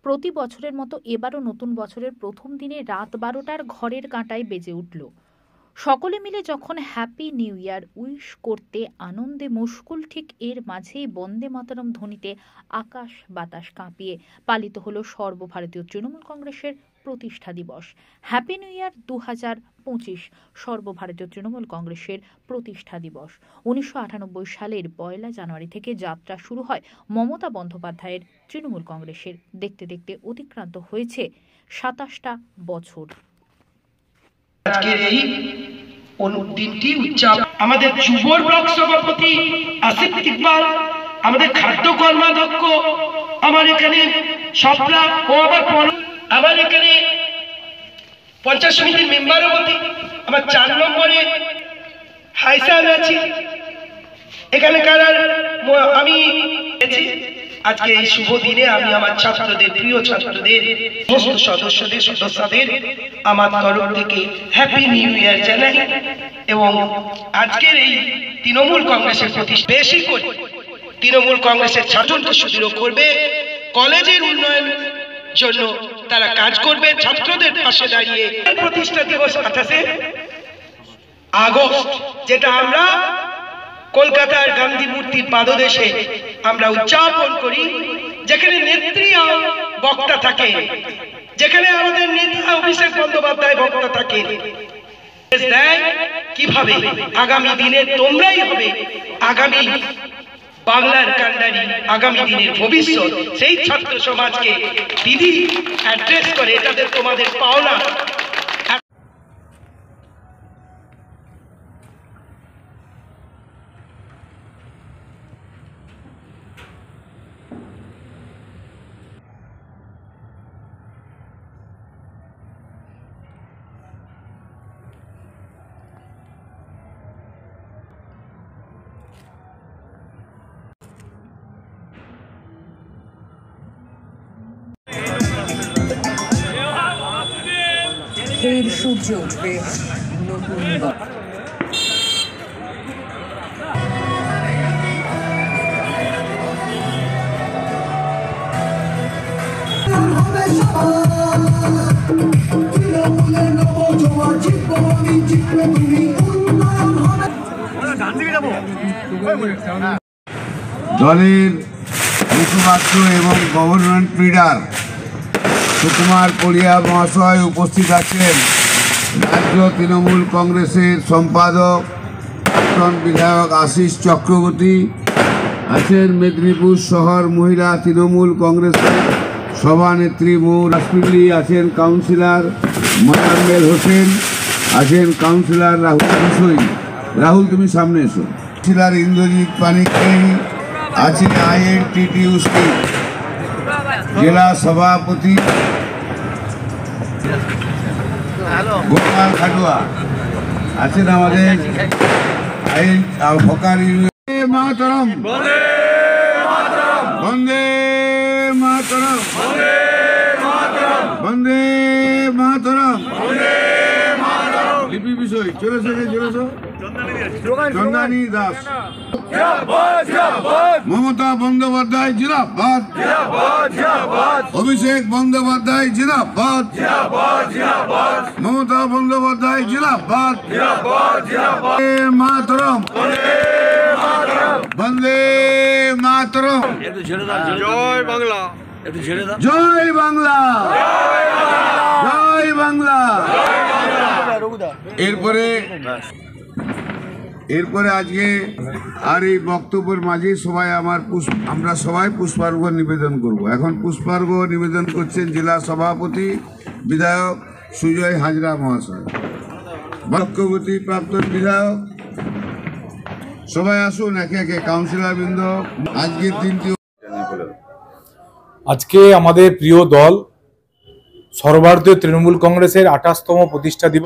প্রতি বছরের মতো এবারও নতুন বছরের প্রথম দিনে রাত 12টার ঘরের কাঁটায় বেজে উঠল। সকলে মিলে যখন হ্যাপি নিউ ইয়ার উইশ করতে আনন্দে মুশকুল, ঠিক এর মাঝেই বন্দে মাতরম ধ্বনিতে আকাশ বাতাস কাঁপিয়ে পালিত হল সর্বভারতীয় তৃণমূল কংগ্রেসের প্রতিষ্ঠা দিবস। হ্যাপি নিউ ইয়ার 2025 সর্বভারতীয় তৃণমূল কংগ্রেসের প্রতিষ্ঠা দিবস। 1998 সালের 1 জানুয়ারি থেকে যাত্রা শুরু হয় মমতা বন্দ্যোপাধ্যায়ের তৃণমূল কংগ্রেসের। দেখতে দেখতে অতিক্রান্ত হয়েছে 27টা বছর। আজকের এই দিনটি উদযাপন আমাদের যুবর ব্লক সভাপতি আসিফ ইকবাল, আমাদের খাদ্য কর্মাধ্যক্ষ, আমার এখানে স্বপ্না ও আমার এখানে পঞ্চায়েত সমিতির মেম্বারও বলতে আমার 4 নম্বরে হাইসান আছে এখানকার। আমি আজকে এই শুভ দিনে আমি আমার ছাত্রদের, প্রিয় ছাত্রদের, সমস্ত সদস্যদের আমার তরফ থেকে হ্যাপি নিউ ইয়ার জানাই। এবং আজকের এই তৃণমূল কংগ্রেসের প্রতি বেশি করে তৃণমূল কংগ্রেসের ছাত্রকে সুদৃঢ় করবে, কলেজের উন্নয়ন জন্য তারা কাজ করবে, ছাত্রদের পাশে দাঁড়িয়ে। প্রতিষ্ঠা দিবস 28শে আগস্ট, যেটা আমরা কলকাতার গান্ধী মূর্তির পাদদেশে আমরা উদযাপন করি, যেখানে নেত্রী বক্তা থাকে, যেখানে আমাদের নেতা অভিষেক বন্দ্যোপাধ্যায় বক্তা থাকে। কিভাবে আগামী দিনে তোমরাই হবে আগামী বাংলার কান্ডারি, আগামী দিনের ভবিষ্যৎ। সেই ছাত্র সমাজকে দিদি অ্যাড্রেস করে, এটাদের তোমাদের পাওনা। ফের সূর্য উঠবে নতুন দলের মুখপাত্র এবং গভর্নমেন্ট লিডার সুকুমার পড়িয়া মহাশয় উপস্থিত আছেন। রাজ্য তৃণমূল কংগ্রেসের সম্পাদক প্রাক্তন বিধায়ক আশিস চক্রবর্তী আছেন। মেদিনীপুর শহর মহিলা তৃণমূল কংগ্রেসের সভানেত্রী মৌ রাসপিল্লি আছেন। কাউন্সিলর মোজাম্মেল হোসেন আছেন। কাউন্সিলর রাহুল বিষয়, রাহুল তুমি সামনে এসো। কাউন্সিলর ইন্দ্রজিৎ পানিকেই আছেন আইএনটিটিউসি জেলা সভাপতি গোপাল খাটুয়া আছেন। আমাদের মাতরম, বন্দে মাতরম, বন্দে মাতরম। লিপি বিষয় চলেছে চন্দানী দাস। মমতা বন্দ্যোপাধ্যায় জিন্দাবাদ, অভিষেক বন্দ্যোপাধ্যায় জিন্দাবাদ, মমতা বন্দ্যোপাধ্যায় জিন্দাবাদ। মাতরম, বন্দে মাতরম। জয় বাংলা, জয় বাংলা, জয় বাংলা। এরপরে আজকে আর এই বক্তব্যের মাঝে আমরা সবাই পুষ্পার্ঘ্য নিবেদন করব। এখন পুষ্পার্ঘ্য নিবেদন করছেন জেলা সভাপতি বিধায়ক সুজয় হাজরা মহাশয়, চক্রবর্তী প্রাক্তন বিধায়ক। সবাই আসুন একে একে, কাউন্সিলর বৃন্দ। আজকের দিনটি আজকে আমাদের প্রিয় দল সর্বভারতীয় তৃণমূল কংগ্রেসের 28তম প্রতিষ্ঠা দিবস।